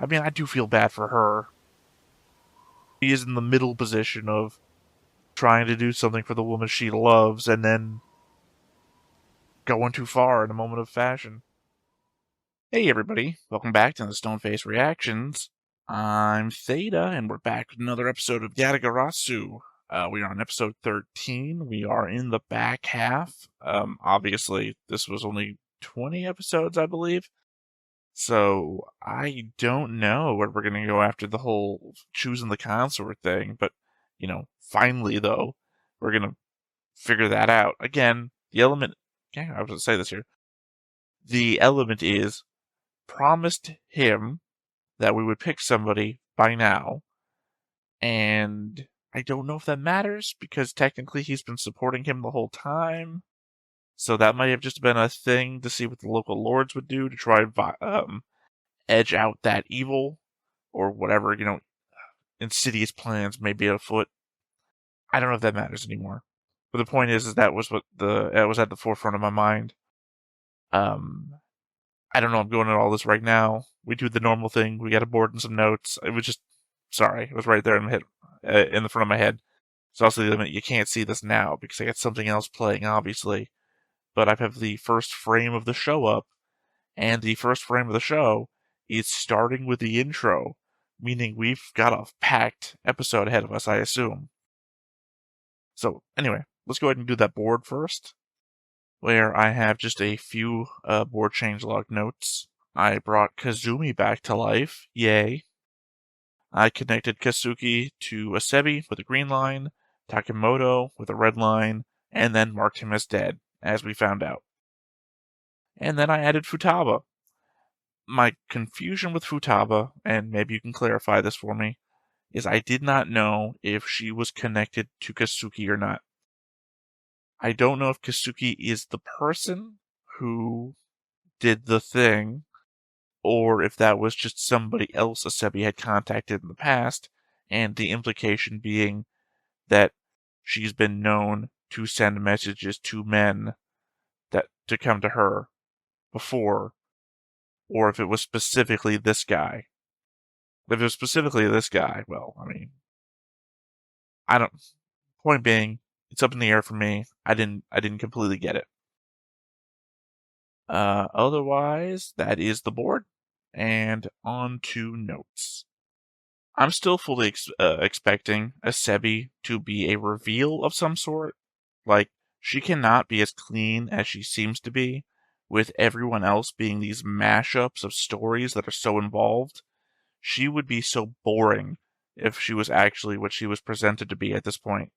I mean, I do feel bad for her. She is in the middle position of trying to do something for the woman she loves and then going too far in a moment of fashion. Hey everybody, welcome back to the Stoneface Reactions. I'm Theta, and we're back with another episode of Yatagarasu. We are on episode 13. We are in the back half. Obviously, this was only 20 episodes, I believe. So, I don't know where we're going to go after the whole choosing the consort thing, but, finally, though, we're going to figure that out. Again, the element, I was going to say this here. The element is promised him that we would pick somebody by now, and I don't know if that matters because technically he's been supporting him the whole time. So that might have just been a thing to see what the local lords would do to try and edge out that evil or whatever, insidious plans may be afoot. I don't know if that matters anymore. But the point is that was what that was at the forefront of my mind. Um, I don't know. I'm going at all this right now. We do the normal thing. We got a board and some notes. It was just sorry. It was right there in my head, in the front of my head. So also the limit. You can't see this now because I got something else playing, obviously. But I have the first frame of the show up, and the first frame of the show is starting with the intro, meaning we've got a packed episode ahead of us, I assume. So anyway, let's go ahead and do that board first, where I have just a few board changelog notes. I brought Kazumi back to life, yay. I connected Kasuki to Asebi with a green line, Takimoto with a red line, and then marked him as dead, as we found out. And then I added Futaba. My confusion with Futaba, and maybe you can clarify this for me, is I did not know if she was connected to Kasuki or not. I don't know if Kasuki is the person who did the thing, or if that was just somebody else Asebi had contacted in the past, and the implication being that she's been known to send messages to men that to come to her before, or if it was specifically this guy. If it was specifically this guy, well, I mean, I don't. Point being, it's up in the air for me. I didn't completely get it. Otherwise, that is the board, and on to notes. I'm still fully expecting Asebi to be a reveal of some sort. Like, she cannot be as clean as she seems to be, with everyone else being these mashups of stories that are so involved. She would be so boring if she was actually what she was presented to be at this point.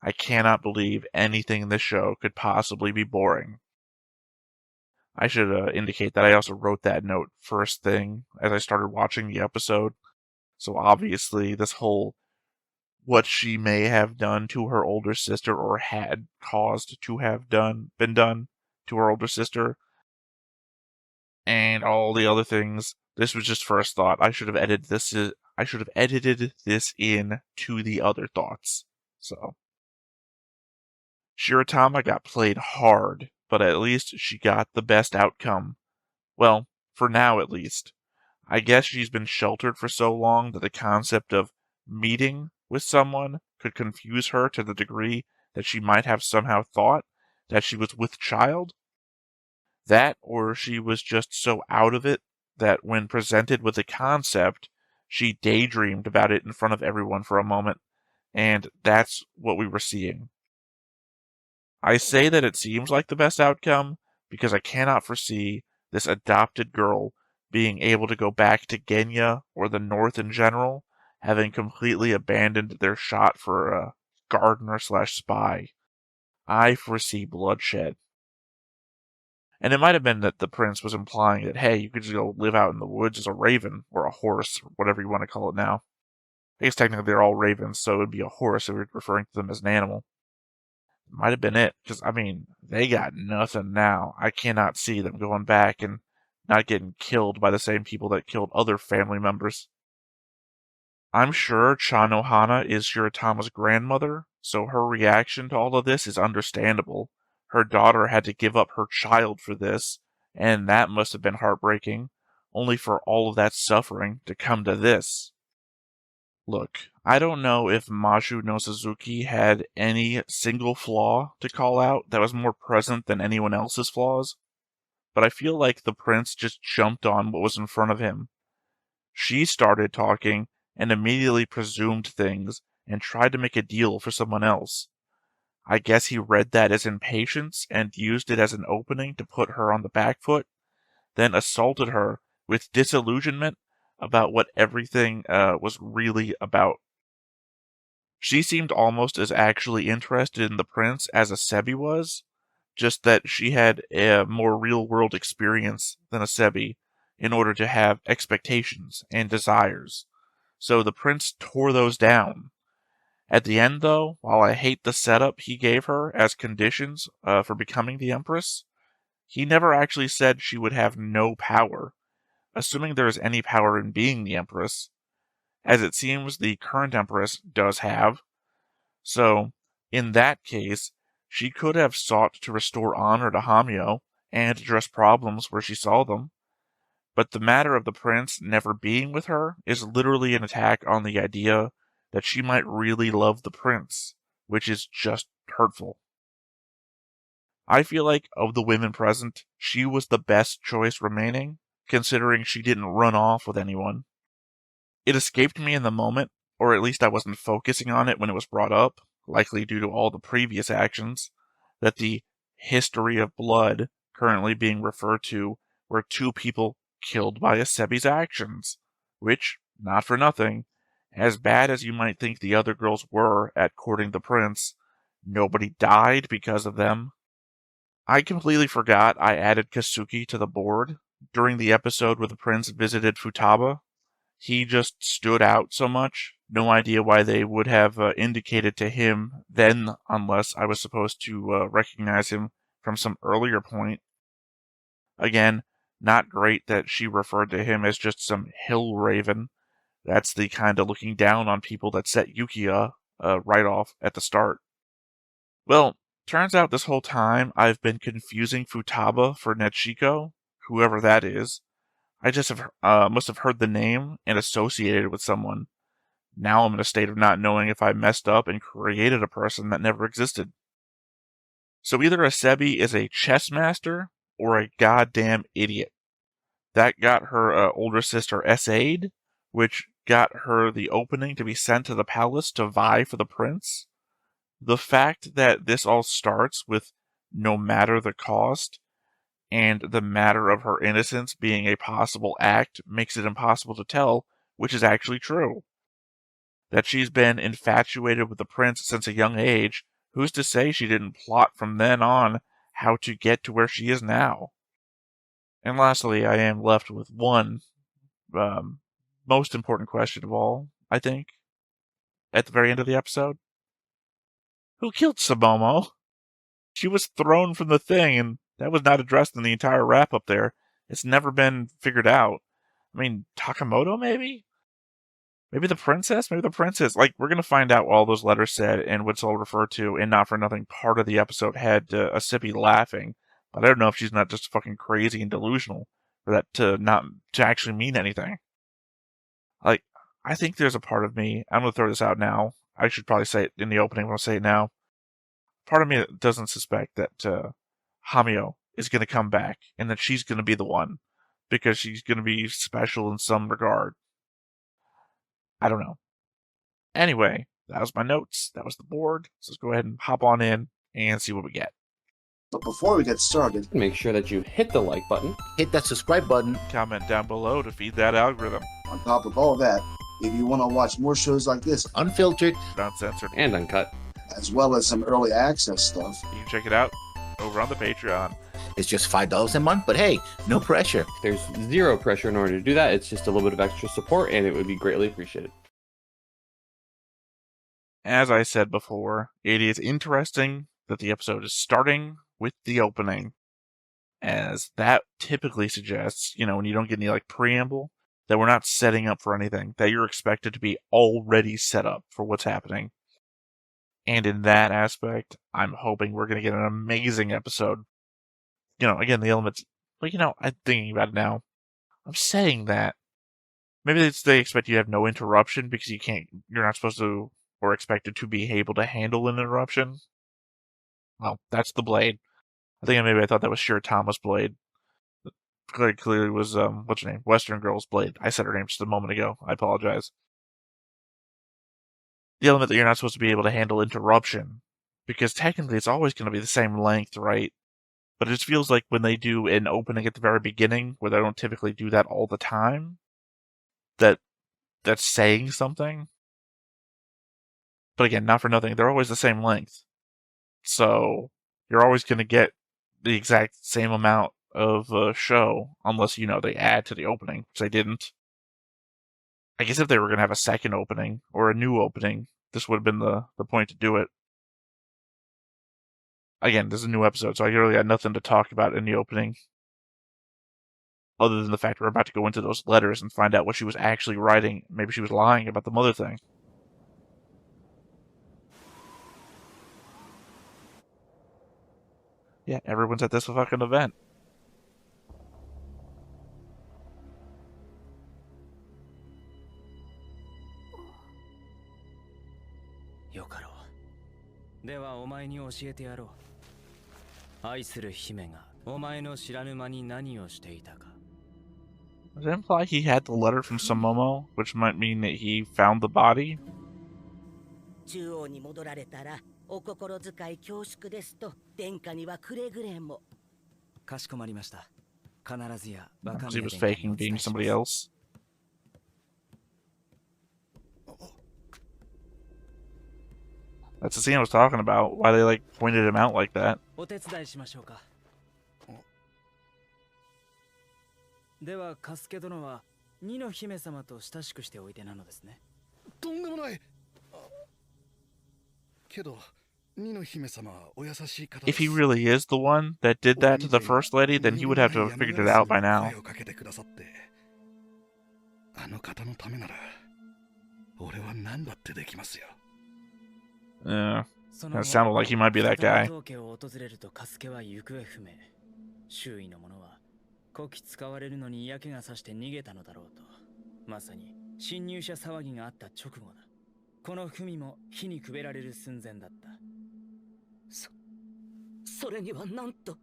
I cannot believe anything in this show could possibly be boring. I should indicate that I also wrote that note first thing as I started watching the episode. So obviously, this whole what she may have done to her older sister or had caused to have been done to her older sister and all the other things. This was just first thought. I should have edited this in to the other thoughts. So Shiratama got played hard, but at least she got the best outcome. Well, for now at least. I guess she's been sheltered for so long that the concept of meeting with someone could confuse her to the degree that she might have somehow thought that she was with child. That, or she was just so out of it that when presented with the concept, she daydreamed about it in front of everyone for a moment, and that's what we were seeing. I say that it seems like the best outcome because I cannot foresee this adopted girl being able to go back to Genya or the North in general, having completely abandoned their shot for a gardener slash spy. I foresee bloodshed. And it might have been that the prince was implying that, hey, you could just go live out in the woods as a raven, or a horse, or whatever you want to call it now. I guess technically they're all ravens, so it would be a horse if we're referring to them as an animal. Might have been it, because, I mean, they got nothing now. I cannot see them going back and not getting killed by the same people that killed other family members. I'm sure Chanohana is Shiratama's grandmother, so her reaction to all of this is understandable. Her daughter had to give up her child for this, and that must have been heartbreaking. only for all of that suffering to come to this. Look, I don't know if Maju no Suzuki had any single flaw to call out that was more present than anyone else's flaws, but I feel like the prince just jumped on what was in front of him. She started talking and immediately presumed things and tried to make a deal for someone else. I guess he read that as impatience and used it as an opening to put her on the back foot, then assaulted her with disillusionment about what everything was really about. She seemed almost as actually interested in the prince as asebi was, just that she had a more real-world experience than asebi in order to have expectations and desires. So the prince tore those down. At the end, though, while I hate the setup he gave her as conditions for becoming the Empress, he never actually said she would have no power, assuming there is any power in being the Empress, as it seems the current Empress does have. So, in that case, she could have sought to restore honor to Hamio and address problems where she saw them. But the matter of the prince never being with her is literally an attack on the idea that she might really love the prince, which is just hurtful. I feel like of the women present, she was the best choice remaining, considering she didn't run off with anyone. It escaped me in the moment, or at least I wasn't focusing on it when it was brought up, likely due to all the previous actions, that the history of blood currently being referred to were two people killed by asebi's actions, which, not for nothing, as bad as you might think the other girls were at courting the prince, nobody died because of them. I completely forgot I added Kasuki to the board during the episode where the prince visited Futaba. He just stood out so much. No idea why they would have indicated to him then, unless I was supposed to recognize him from some earlier point. Again, not great that she referred to him as just some hill raven. That's the kind of looking down on people that set Yukiya right off at the start. Well, turns out this whole time I've been confusing Futaba for Netshiko, whoever that is. I just must have heard the name and associated it with someone. Now I'm in a state of not knowing if I messed up and created a person that never existed. So either asebi is a chess master or a goddamn idiot. That got her older sister essayed, which got her the opening to be sent to the palace to vie for the prince. The fact that this all starts with no matter the cost, and the matter of her innocence being a possible act makes it impossible to tell which is actually true. That she's been infatuated with the prince since a young age, who's to say she didn't plot from then on how to get to where she is now? And lastly, I am left with one most important question of all, I think, at the very end of the episode. Who killed Samomo? She was thrown from the thing, and that was not addressed in the entire wrap up there. It's never been figured out. I mean, Takamoto, maybe? Maybe the princess? Maybe the princess. Like, we're going to find out what all those letters said and what's all referred to, and not for nothing, part of the episode had Asebi laughing. But I don't know if she's not just fucking crazy and delusional for that to actually mean anything. Like, I think there's a part of me, I'm going to throw this out now. I should probably say it in the opening, but I'll say it now. Part of me that doesn't suspect that Hamio is going to come back and that she's going to be the one because she's going to be special in some regard. I don't know. Anyway, that was my notes. That was the board. So let's go ahead and hop on in and see what we get. But before we get started, make sure that you hit the like button, hit that subscribe button, comment down below to feed that algorithm. On top of all that, if you want to watch more shows like this, unfiltered, uncensored, and uncut, as well as some early access stuff, you can check it out over on the Patreon. It's just $5 a month, but hey, no pressure. There's zero pressure in order to do that. It's just a little bit of extra support, and it would be greatly appreciated. As I said before, it is interesting that the episode is starting with the opening, as that typically suggests, when you don't get any preamble, that we're not setting up for anything, that you're expected to be already set up for what's happening. And in that aspect, I'm hoping we're going to get an amazing episode. Again, the elements, I'm thinking about it now. I'm saying that. Maybe they expect you to have no interruption because you're not supposed to or expected to be able to handle an interruption. Well, that's the blade. I thought that was Sure Thomas' blade. Clearly was, what's her name? Western Girl's blade. I said her name just a moment ago. I apologize. The element that you're not supposed to be able to handle interruption, because technically it's always going to be the same length, right? But it just feels like when they do an opening at the very beginning, where they don't typically do that all the time, that's saying something. But again, not for nothing, they're always the same length. So you're always going to get the exact same amount of show, unless, they add to the opening, which they didn't. I guess if they were going to have a second opening, or a new opening, this would have been the point to do it. Again, this is a new episode, so I really got nothing to talk about in the opening. Other than the fact we're about to go into those letters and find out what she was actually writing. Maybe she was lying about the mother thing. Yeah, everyone's at this fucking event. Doesn't it imply he had the letter from Samomo, which might mean that he found the body? 中央に戻られたらお心遣い恐縮ですと殿下にはくれぐれも。かしこまりました。必ずや Because he was faking being somebody else. That's the scene I was talking about. Why they pointed him out like that. お手伝いしましょうか。ではカスケ殿は二の姫様と親しくしておいてなのですね。とんでもない。けど、二の姫様はお優しい方です。 If he really is the one that did that to the first lady, then he would have to have figured it out by now. あの方のためなら、俺は何だってできますよ。Yeah, that sounded like he might be that guy. 周囲の者はこき使われるのに嫌気がさして逃げたのだろうと。まさに侵入者騒ぎがあった直後だ。この文も火にくべられる寸前だった。それにはなんと。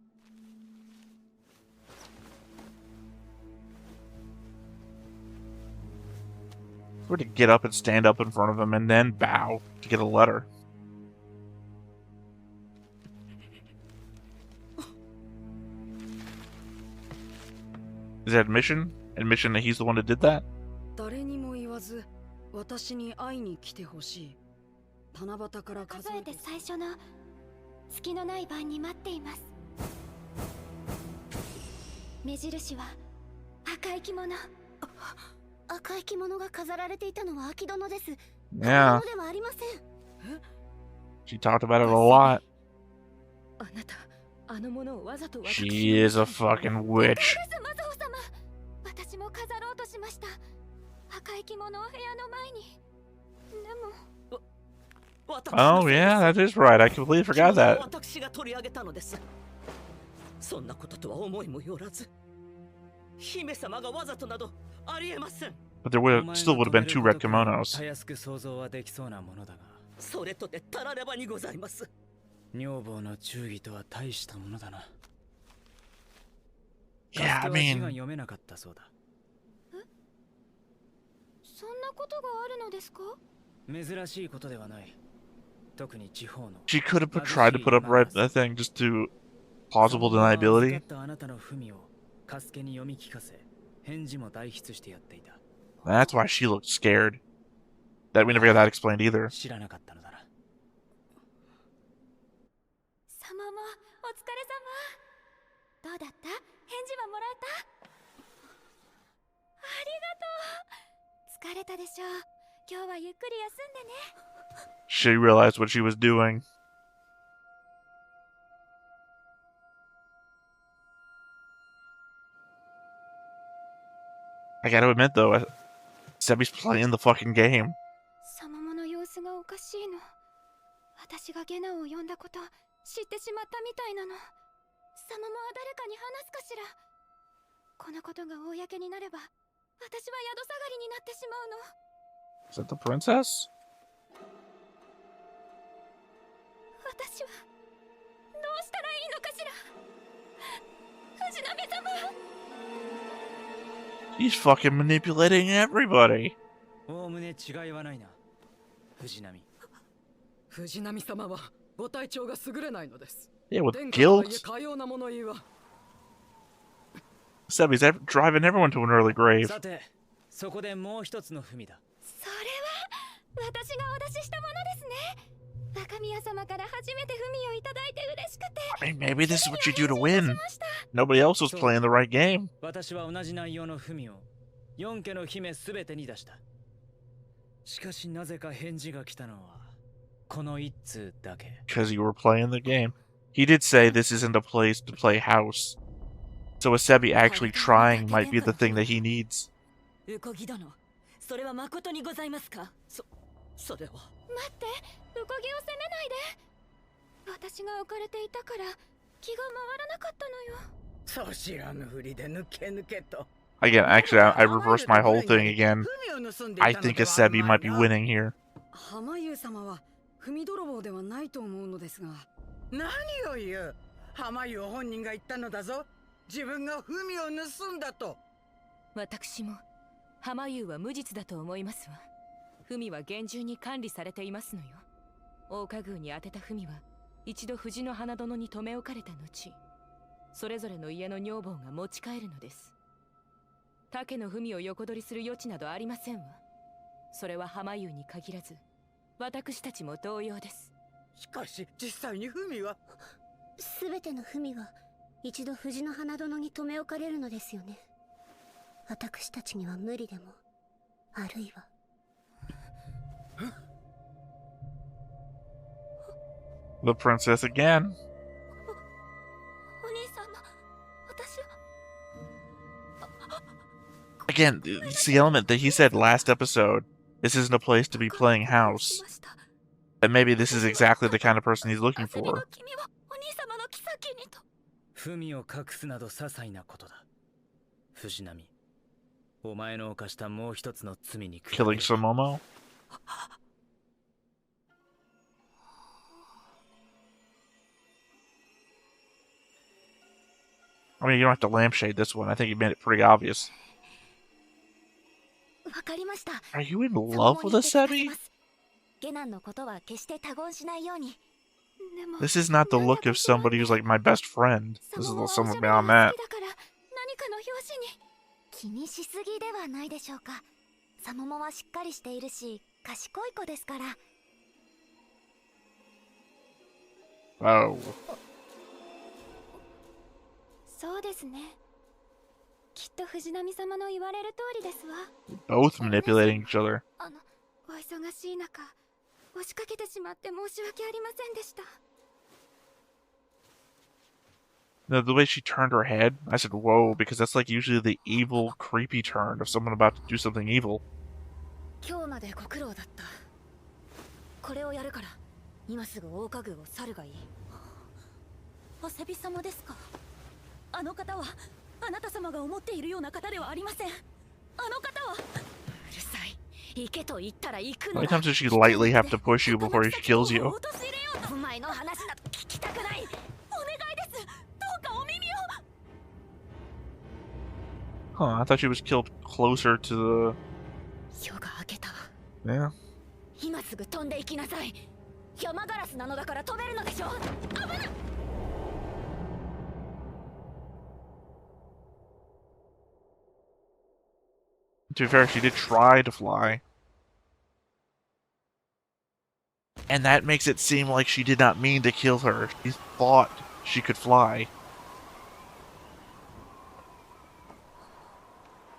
We're to get up and stand up in front of him and then bow to get a letter. Is that admission? Admission that he's the one that did that? 誰にも言わず私に会いに来てほしい。七夕から数えて最初の月のない晩に待っています。目印は赤い着物。赤い着物が飾られていたのは秋殿です。 Yeah. ではありません。She talked about it a lot. あなた、あのものをわざと She is a fucking witch. 私も飾ろうとしました。赤い着物を部屋の前に。でも。Oh yeah, that is right. I completely forgot that. 私が取り上げたのです。そんなこととは思いもよらず。姫様がわざとなどありえません。 But there still would have been 2 red kimonos. たやすく想像はできそうなものだが。それとてたらればにございます。女房の忠義とは大したものだな。Yeah, I mean. 読めなかったそうだ。そんなことがあるのですか？珍しいことではない。特に地方の。She could have tried to put up that thing just to plausible deniability. あなたの文をカスケに読み聞かせ、返事も代筆してやっていた。That's why she looked scared. That we never got that explained either. 知らなかったのだな。様もお疲れ様。どうだった？返事はもらえた？ありがとう。疲れたでしょう。今日はゆっくり休んでね。She realized what she was doing. I gotta admit though, Sebi's playing the fucking game. 様もの様子がおかしいの。私がゲナを呼んだこと知ってしまったみたいなの。様もは誰かに話すかしら。このことが公になれば、私は宿下がりになってしまうの。 Is that the princess? 私はどうしたらいいのかしら。藤波様。 He's fucking manipulating everybody. おおむね違いはないな、藤波。藤波様はご体調が優れないのです。 Yeah, with 殿下とはいえ guilt. かような物言いは。 Sebi's driving everyone to an early grave. さて、そこでもう一つの文だ。それは私がお出ししたものですね。若宮様から初めて文をいただいて嬉しくて。 I mean, maybe this is what you do to win. Nobody else was playing the right game. 私は同じ内容の文を4家の姫すべてに出した。しかしなぜか返事が来たのはこの一通だけ。 Because you were playing the game. He did say this isn't a place to play house. So Asebi actually trying might be the thing that he needs. ウコギ殿、それは誠にございますか。それは。待って、ウコギを責めないで。私が置かれていたから気が回らなかったのよ。そう知らぬふりで抜け抜けと。 Again, actually, I reversed my whole thing again. I think Asebi might be winning here. 浜優様は文泥棒ではないと思うのですが。何を言う。浜優本人が言ったのだぞ。自分が文を盗んだと。私も浜優は無実だと思いますわ。文は厳重に管理されていますのよ。大花宮に宛てた文は一度藤の花殿に留め置かれた後、それぞれの家の女房が持ち帰るのです。竹の文を横取りする余地などありませんわ。それは浜優に限らず私たちも同様です。しかし実際に文はすべての文は一度藤の花殿に留め置かれるのですよね。私たちには無理でも、あるいは。The princess again. お兄様、私は。 Again, it's the element that he said last episode. This isn't a place to be playing house. And maybe this is exactly the kind of person he's looking for. 文を隠すなど些細なことだ。藤波、お前の犯したもう一つの罪に比べ Killing Somomo? I mean, you don't have to lampshade this one. I think you made it pretty obvious. わかりました。 Are you in love with Asebi? 下男のことは決して他言しないように。 This is not the look of somebody who's like my best friend. This is someone beyond that. 気にしすぎではないでしょうか。サモモはしっかりしているし、賢い子ですから。 Oh. そうですね。きっと藤波様の言われる通りですわ。 Both manipulating each other. お忙しい中、押しかけてしまって申し訳ありませんでした。 The way she turned her head, I said, whoa, because that's like usually the evil, creepy turn of someone about to do something evil. 今日までご苦労だった。これをやるから、今すぐ大花宮を去るがいい。アセビ様ですか。あの方は、あなた様が思っているような方ではありません。あの方は。うるさい。行けと言ったら行くのだ。 How many times does she lightly have to push you before she kills you? お前の話など聞きたくない。お願いです。どうかお耳を。 Huh, I thought she was killed closer to 夜が明けたわ。 the... Yeah. 今すぐ飛んで行きなさい。山ガラスなのだから飛べるのでしょ。危ない。 To be fair, she did try to fly. And that makes it seem like she did not mean to kill her. She thought she could fly.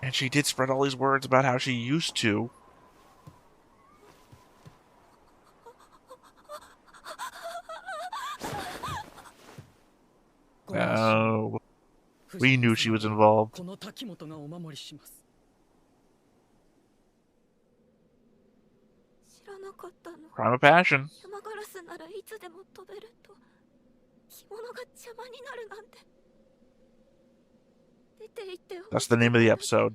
And she did spread all these words about how she used to. Oh. We knew she was involved. Crime of passion. 山ガラスならいつでも飛べると。着物が邪魔になるなんて。That's the name of the episode.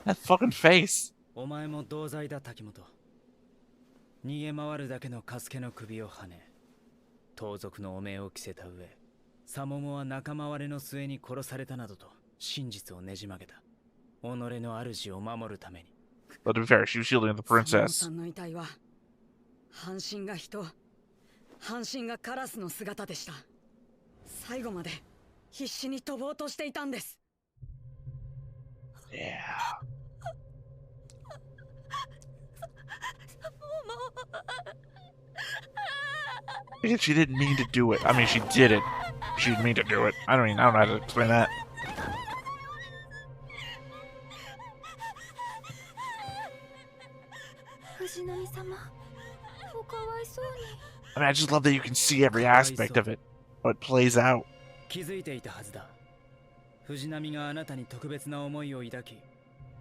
That fucking face. お前も同罪だ滝本。逃げ回るだけのカスケの首をはね、盗賊の汚名を着せた上、サモモは仲間割れの末に殺されたなどと真実をねじ曲げた。己の主を守るために。But to be fair, she was shielding the princess. さんの遺体は半身が人、半身がカラスの姿でした。最後まで必死に飛ぼうとしていたんです。Yeah. She didn't mean to do it. I mean, she did it. She didn't mean to do it. I don't know how to explain that. I mean, I just love that you can see every aspect of it, how it plays out. 気づいていたはずだ。藤波があなたに特別な思いを抱き、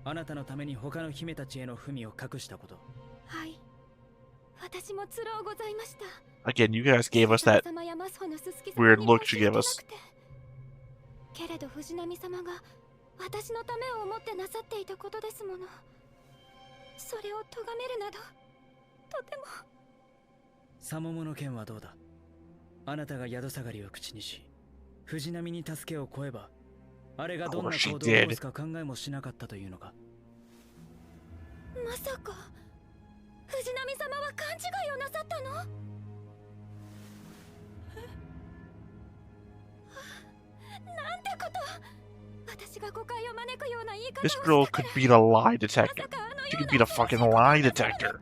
あなたのために他の姫たちへの文を隠したこと。はい。私もつろうございました。Again, you guys gave us that weird look she gave us. けれど藤波様が私のためを思ってなさっていたことですもの。それを咎めるなど、とても。サモモの件はどうだ。あなたが宿下がりを口にし、藤波に助けを請えば、あれがどんな行動を起こすか考えもしなかったというのか。まさか藤波様は勘違いをなさったの？なんてこと。私が誤解を招くような言い方を This girl could beat a lie detector. She could beat a fucking lie detector.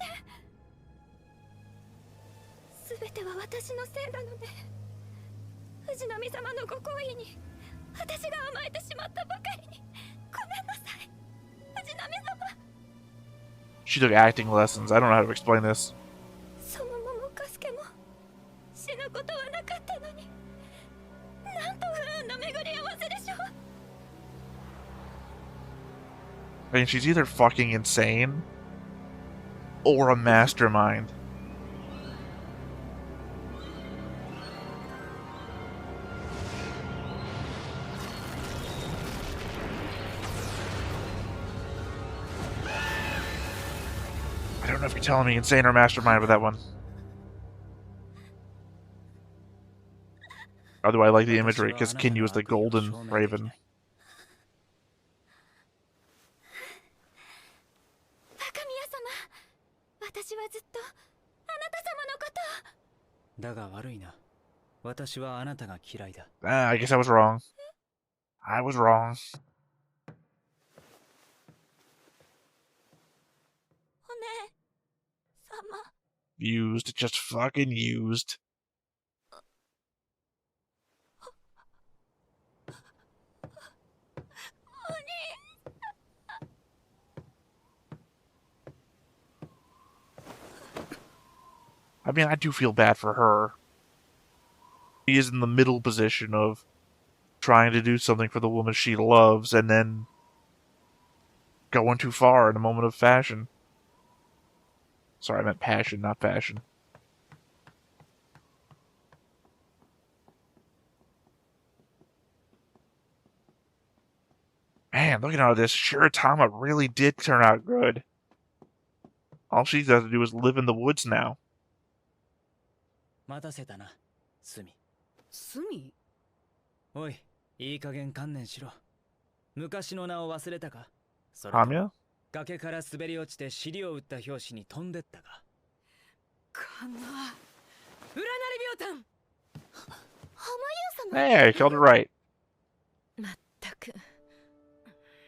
すべては私のせいなので、藤波様のご好意に私が甘えてしまったばかりにごめんなさい。藤波様。She took acting lessons. I don't know how to explain this. そのももかすけも死ぬことはなかったのに、なんと不運な巡り合わせでしょう。I mean, she's either fucking insane or a mastermind. I don't know if you're telling me insane or mastermind with that one. Although I like the imagery because Kinyu is the golden raven. 私はずっとあなた様のことを。だが悪いな。私はあなたが嫌いだ。I guess I was wrong. I was wrong. お姉様。Used. Just fucking used. I mean, I do feel bad for her. She is in the middle position of trying to do something for the woman she loves and then going too far in a moment of fashion. Sorry, I meant passion, not fashion. Man, looking at this, Shiratama really did turn out good. All she has to do is live in the woods now. 待たせたな、スミ。スミ？おい、いい加減観念しろ。昔の名を忘れたか？それとハミヤ？崖から滑り落ちて尻を打った拍子に飛んでったか？かな。占い秒単。浜優様。Hey, I killed it right. まったく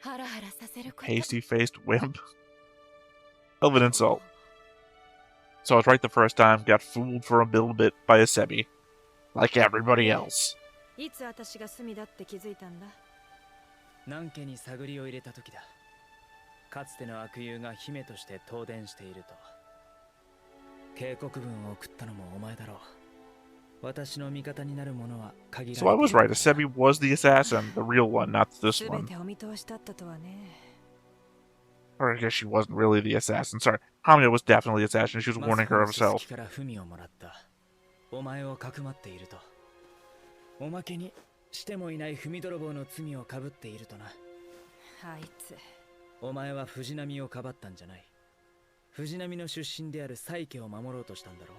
ハラハラさせること。 Pasty-faced wimp. Hell of an insult. So I was right the first time, got fooled for a little bit by asebi. Like everybody else. いつ私がスミだって気づいたんだ？南家に探りを入れた時だ。かつての悪友が姫として東電していると。警告文を送ったのもお前だろう。私の味方になる者は限られている。 So I was right, asebi was the assassin, the real one, not this 全 one. てお見通しだったとはね。Or I guess she wasn't really the assassin. Sorry, Hamiya was definitely the assassin. She was warning her of herself. お前をかくまっていると。おまけにしてもいない踏泥棒の罪をかぶっているとな。あいつ。お前は藤波をかばったんじゃない。藤波の出身であるサイケを守ろうとしたんだろう。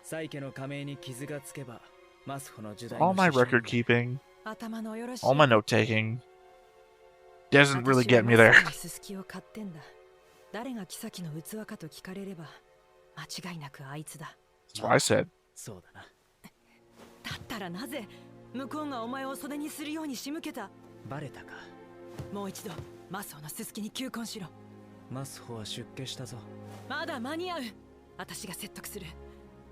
サイケの加盟に傷がつけば、マスホの時代の All my record keeping, all my note taking, doesn't really get me there. すすきを買ってんだ。誰が妃の器かと聞かれれば、間違いなくあいつだ。That's what I said. そうだな。だったらなぜ向こうがお前を袖にするように仕向けた？バレたか。もう一度マスホのすすきに求婚しろ。マスホは出家したぞ。まだ間に合う。私が説得する。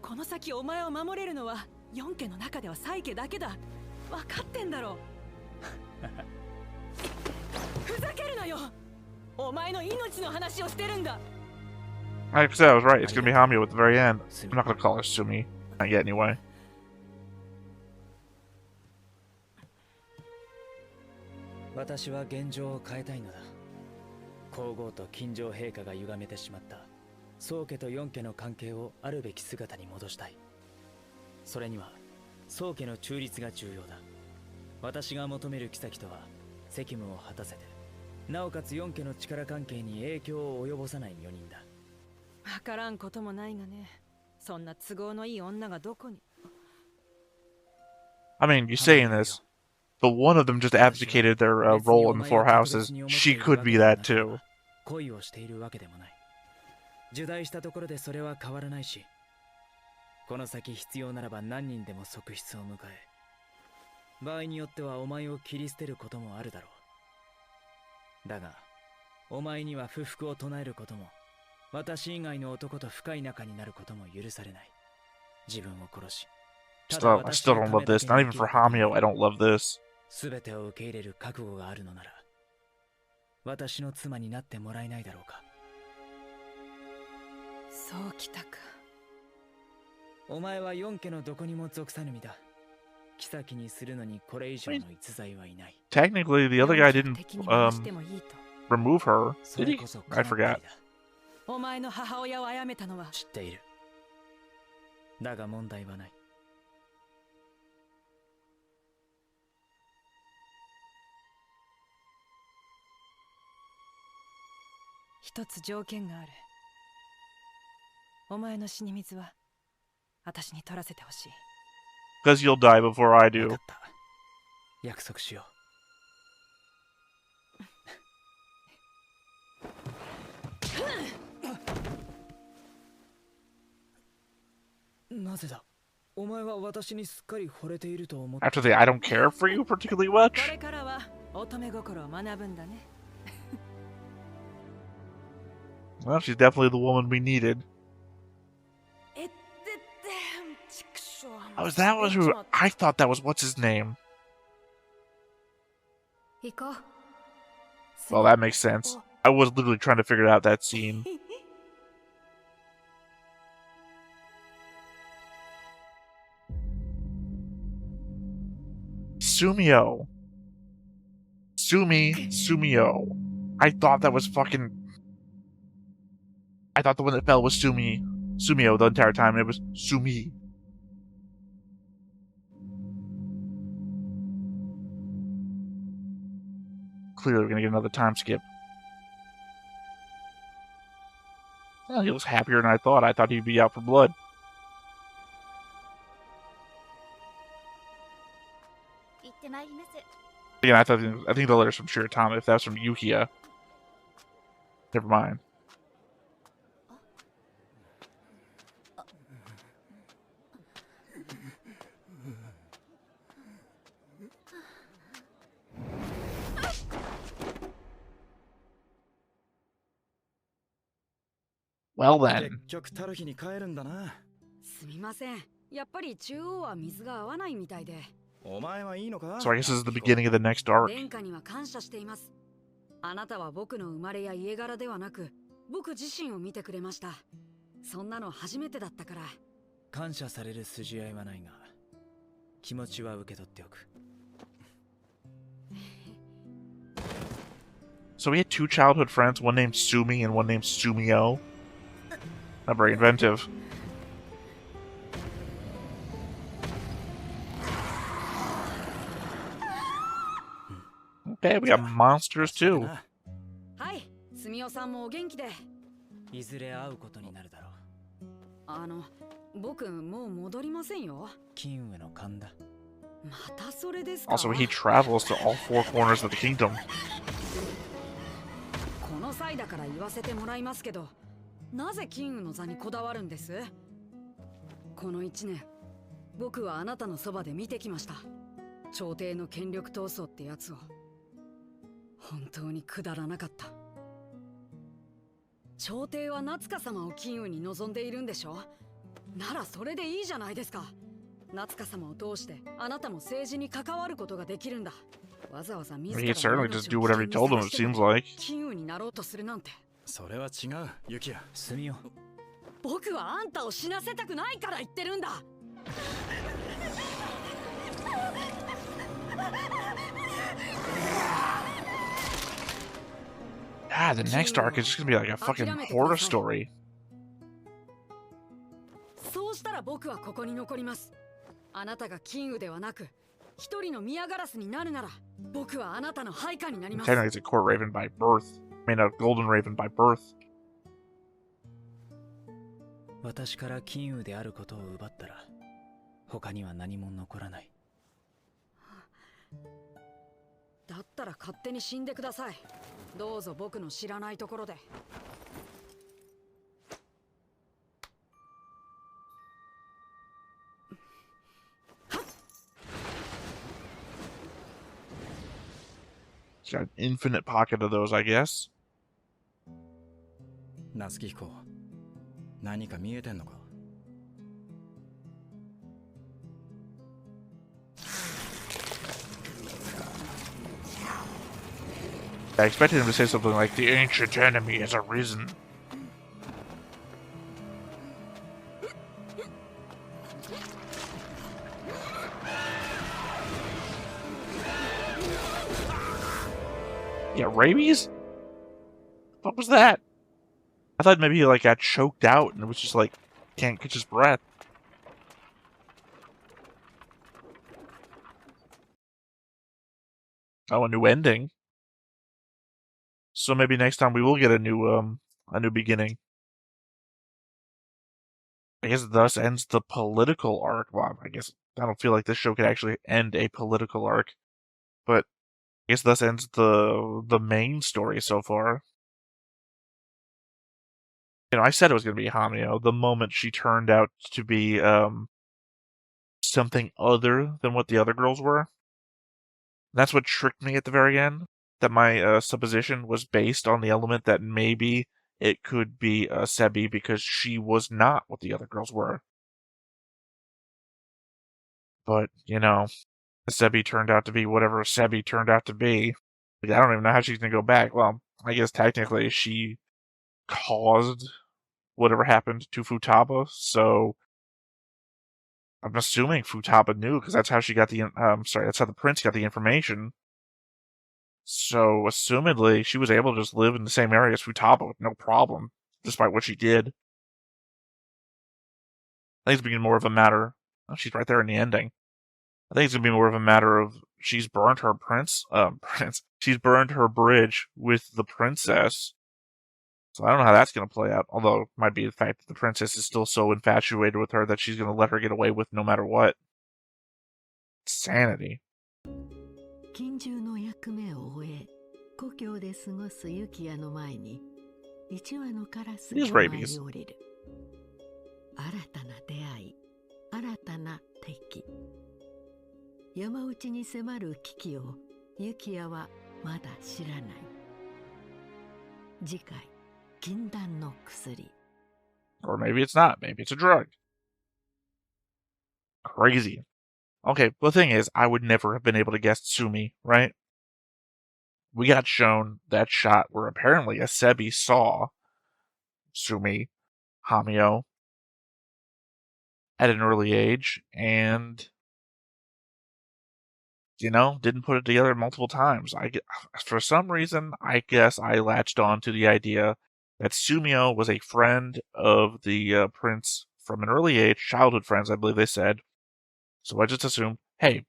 この先お前を守れるのは4家の中ではサイ家だけだ。分かってんだろ。ふざけるなよ。お前の命の話をしてるんだ。Like I said, I was right. It's gonna be Hamiya at the very end. I'm not gonna call her Sumi. Not yet, anyway. 私は現状を変えたいのだ。皇后と金城陛下が歪めてしまった宗家と四家の関係をあるべき姿に戻したい。それには宗家の中立が重要だ。私が求める妃とは責務を果たせて、なおかつ四家の力関係に影響を及ぼさない4人だ。わからんこともないがね。そんな都合のいい女がどこに。 I mean, you saying this, but one of them just abdicated their role in the Four Houses. She could be that too. 恋をしているわけでもない。受代したところでそれは変わらないし、この先必要ならば何人でも側室を迎え、場合によってはお前を切り捨てることもあるだろう。だが、お前には不服を唱えることも、私以外の男と深い仲になることも許されない。自分を殺し、I still don't love this. Not even for Hamiya, I don't love this. すべてを受け入れる覚悟があるのなら、私の妻になってもらえないだろうか。そうきたか。お前は四家のどこにも属さぬ身だ。妃にするのにこれ以上の逸材はいない。 Technically, the other guy didn't remove her, did he? I forgot. お前の母親を殺めたのは知っている。だが問題はない。一つ条件がある。お前の死に水は私に取らせてほしい。 Because you'll die before I do. 約束しよう。なぜだ。お前は私にすっかり惚れていると思って。 After the I don't care for you particularly much? これからは乙女心を学ぶんだね。Well, she's definitely the woman we needed. Oh, that was who I thought that was what's his name. Well, that makes sense. I was literally trying to figure out that scene. Sumio. Sumio. I thought that was fucking... I thought the one that fell was Sumio the entire time. It was Sumi. Clearly we're gonna get another time skip. Well, he was happier than I thought. I thought he'd be out for blood. Again, I think the letter's from Shiratama. If that was from Yukiya. Never mind. Well then. すみません。やっぱり中央は水が合わないみたいで。So I guess this is the beginning of the next arc. 殿下には感謝しています。あなたは僕の生まれや家柄ではなく、僕自身を見てくれました。そんなの初めてだったから。感謝される筋合いはないが、気持ちは受け取っておく。So he had two childhood friends, one named Sumi and one named Sumio. Not very inventive. Okay, we got monsters too. はい、スミオさんもお元気で。いずれ会うことになるだろう。僕もう戻りませんよ。金上の勘だ。またそれですか。Also, he travels to all four corners of the kingdom. この際だから言わせてもらいますけど、なぜキングの座にこだわるんです？この1年、僕はあなたのそばで見てきました。朝廷の権力闘争ってやつを。本当にくだらなかった。朝廷は夏香様を金羽に望んでいるんでしょ？ならそれでいいじゃないですか。夏香様を通してあなたも政治に関わることができるんだ。わざわざ自ら He certainly just do whatever he told him, it seems like. 金羽になろうとするなんて。それは違う、ユキヤ。スミオ。僕はあんたを死なせたくないから言ってるんだ。Ah, the next arc is just gonna be like a fucking horror story. そうしたら僕はここに残ります。あなたがキングではなく、一人のミヤガラスになるなら、僕はあなたの配下になります。 Technically, it's a court raven by birth. I mean, a golden raven by birth. 私から金羽であることを奪ったら、他には何も残らない。だったら勝手に死んでください。どうぞ僕の知らないところで。It's got an infinite pocket of those, I guess. 夏木彦、何か見えてんのか？ I expected him to say something like, "The ancient enemy has arisen." Yeah, rabies? What was that? I thought maybe he like got choked out and it was just like can't catch his breath. Oh, a new ending. So maybe next time we will get a new beginning. I guess thus ends the political arc. Well, I guess I don't feel like this show could actually end a political arc, but I guess thus ends the main story so far. You know, I said it was going to be Hamio the moment she turned out to be something other than what the other girls were. That's what tricked me at the very end. That my supposition was based on the element that maybe it could be Sebi because she was not what the other girls were. But, you know, Sebi turned out to be whatever Sebi turned out to be. Like, I don't even know how she's going to go back. Well, I guess technically she caused whatever happened to Futaba, so I'm assuming Futaba knew because that's how she got the that's how the prince got the information. So assumedly she was able to just live in the same area as Futaba with no problem, despite what she did. I think it's being more of a matter. Oh, she's right there in the ending. I think it's gonna be more of a matter of she's burned her she's burned her bridge with the princess. So I don't know how that's going to play out, although it might be the fact that the princess is still so infatuated with her that she's going to let her get away with no matter what. Sanity. 近習の役目を終え、故郷で過ごすユキヤの前に、一羽のカラスが舞い降りる。新たな出会い、新たな敵。山内に迫る危機をユキヤはまだ知らない。次回。 Or maybe it's not. Maybe it's a drug. Crazy. Okay, the thing is, I would never have been able to guess Sumi, right? We got shown that shot where apparently Asebi saw Sumi, Hamio, at an early age, and didn't put it together multiple times. For some reason, I guess I latched on to the idea that Sumio was a friend of the prince from an early age, childhood friends, I believe they said. So I just assumed, hey,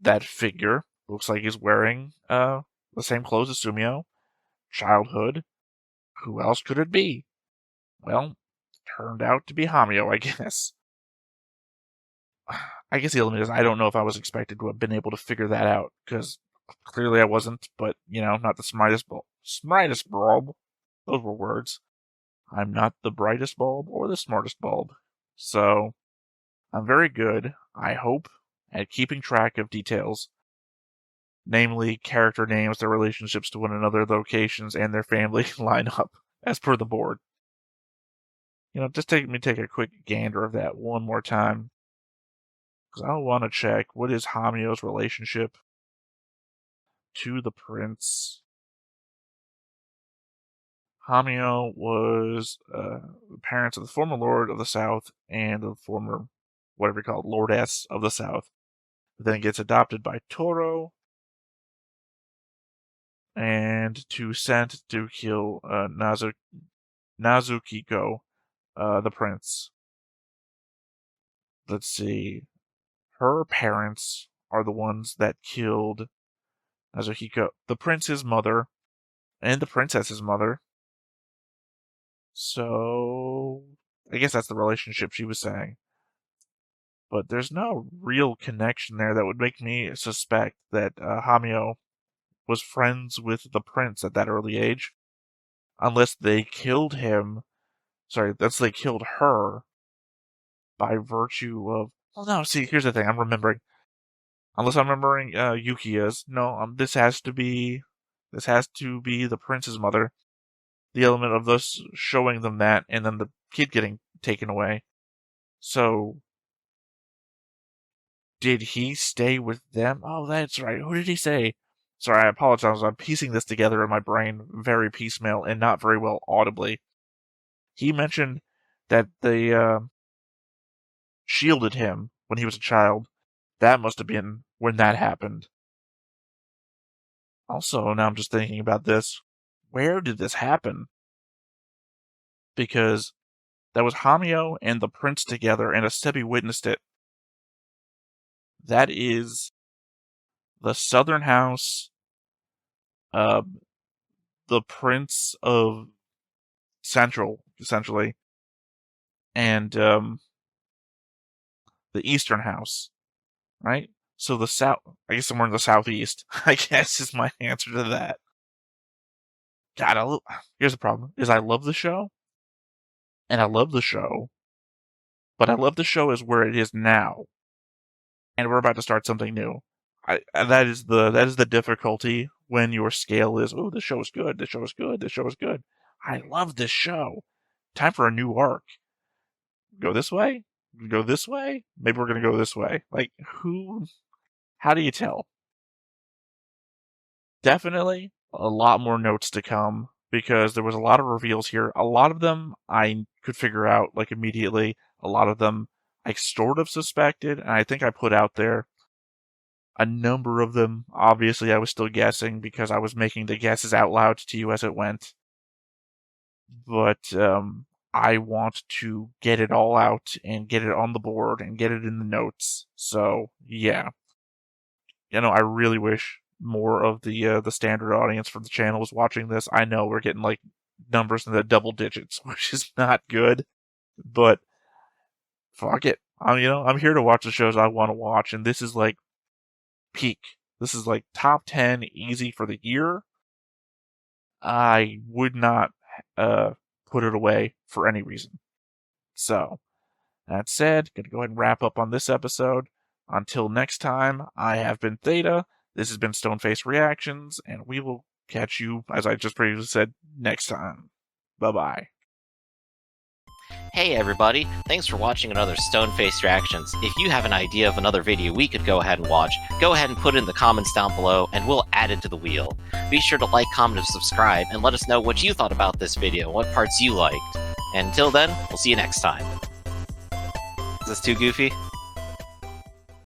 that figure looks like he's wearing the same clothes as Sumio. Childhood. Who else could it be? Well, turned out to be Hamio, I guess. I guess the element is I don't know if I was expected to have been able to figure that out, because clearly I wasn't, but, not the smartest bulb. Those were words. I'm not the brightest bulb or the smartest bulb. So, I'm very good, I hope, at keeping track of details. Namely, character names, their relationships to one another, locations, and their family line up, as per the board. Just take a quick gander of that one more time. Because I want to check, what is Hamio's relationship to the prince? Hamio was the parents of the former Lord of the South and the former, whatever you call it, Lordess of the South. Then gets adopted by Toro and sent to kill Nazukiko, the prince. Let's see. Her parents are the ones that killed Nazukiko, the prince's mother, and the princess's mother. So, I guess that's the relationship she was saying. But there's no real connection there that would make me suspect that Hamio was friends with the prince at that early age. Unless they killed him. Sorry, they killed her by virtue of... Oh no, see, here's the thing, I'm remembering. Unless I'm remembering Yukiya's. No, this has to be the prince's mother. The element of thus showing them that, and then the kid getting taken away. So, did he stay with them? Oh, that's right. Who did he say? Sorry, I apologize. I'm piecing this together in my brain very piecemeal and not very well audibly. He mentioned that they shielded him when he was a child. That must have been when that happened. Also, now I'm just thinking about this. Where did this happen? Because that was Hamio and the prince together, and Asebi witnessed it. That is the southern house, the prince of Central, essentially, and the eastern house, right? So the south, I guess somewhere in the southeast, I guess is my answer to that. God, here's the problem, is I love the show, and I love the show, but I love the show as where it is now, and we're about to start something new. That is the difficulty when your scale is, oh, this show is good, this show is good, this show is good. I love this show. Time for a new arc. Go this way? Go this way? Maybe we're gonna go this way. How do you tell? Definitely a lot more notes to come, because there was a lot of reveals here. A lot of them I could figure out immediately. A lot of them I sort of suspected, and I think I put out there. A number of them, obviously, I was still guessing because I was making the guesses out loud to you as it went. But I want to get it all out and get it on the board and get it in the notes. So, yeah. I really wish more of the standard audience for the channel was watching this. I know we're getting numbers in the double digits, which is not good. But fuck it. I'm here to watch the shows I want to watch, and this is peak. This is top 10 easy for the year. I would not put it away for any reason. So, that said, gonna go ahead and wrap up on this episode. Until next time, I have been Theta. This has been Stoneface Reactions, and we will catch you, as I just previously said, next time. Bye-bye. Hey everybody, thanks for watching another Stoneface Reactions. If you have an idea of another video we could go ahead and watch, go ahead and put it in the comments down below and we'll add it to the wheel. Be sure to like, comment, and subscribe, and let us know what you thought about this video, what parts you liked. And until then, we'll see you next time. Is this too goofy?